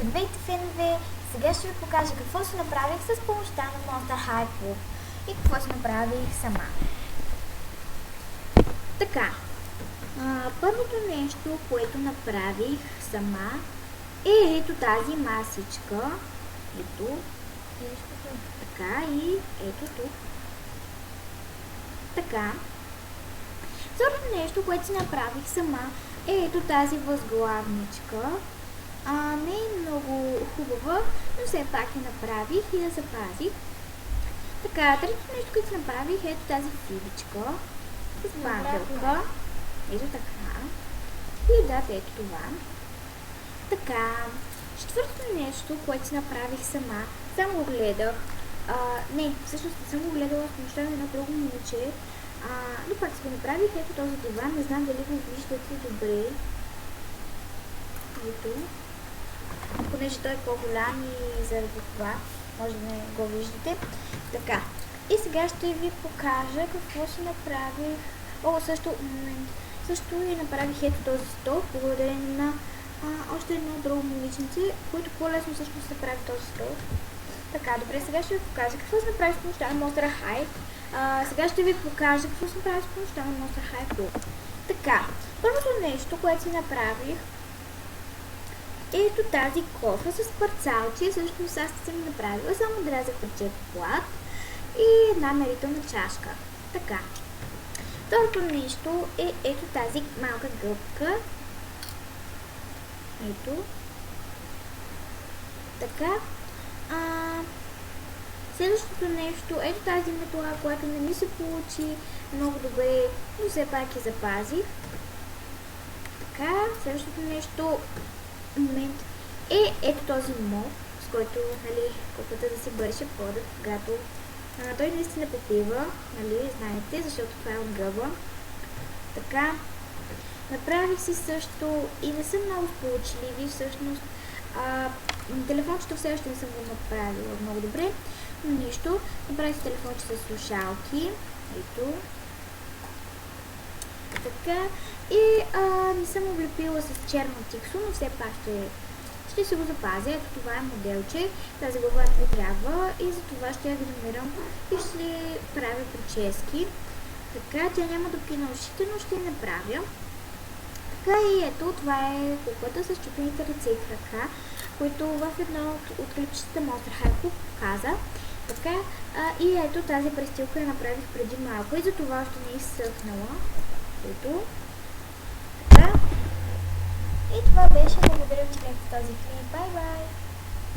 Здравейте, фенове! Сега ще ви покажа какво се направих с помощта на Monster High Club и какво се направих сама. Така, първото нещо, което направих сама е ето тази масичка. Ето, така и ето тук. Така. Второто нещо, което си направих сама е ето тази възглавничка. Не е много хубава, но все пак я направих и я запазих. Така, третото нещо, което си направих е ето тази фибичка с бантелка. Ето така. И да, ето това. Така, четвъртото нещо, което си направих сама, само го гледах. Не, всъщност не съм го гледала с помощта на едно друго момиче. Но пак си го направих, ето този диван, не знам дали го виждате добре. Ето. Понеже той е по-голям и заради това може да не го виждате. Така. И сега ще ви покажа какво си направих. Също и направих ето този стол, благодарение на още едно друго момиченце, което по-лесно всъщност се прави този стол. Така, добре, сега ще ви покажа какво се направи с помощта на Monster High. Сега ще ви покажа какво се направи с помощта на Monster High Club. Така, първото нещо, което си направих, е ето тази кофа с парцалче. Всъщност аз съм направила само дрязах парчето плат и една мерителна чашка. Така. Второто нещо е ето тази малка гъбка. Ето. Така. Следващото нещо, ето тази метла, която не ми се получи много добре, но все пак я запазих. Така, следващото нещо е ето този моп, с който, колкото да се бърше пода, когато той наистина попива, знаете, защото това е от гъба. Така, направих си също и не са много сполучливи, всъщност. Телефончето все още не съм го направила много добре, но нищо. Направих си телефонче с слушалки. Ето. Така. И не съм облепила с черно тиксо, но все пак ще се го запазя. Ето това е моделче. Тази глава не трябва и за това ще я гримирам и ще правя прически. Така, тя няма да пина ушите, но ще я направя. Така и ето, това е куклата с чупените ръце и крака, които в едно от клипчетата Monster High Club показа. Така, и ето тази престилка я направих преди малко и за това още не е изсъхнала. Ето. Така. И това беше. Благодаря, че гледахте този клип. Бай-бай!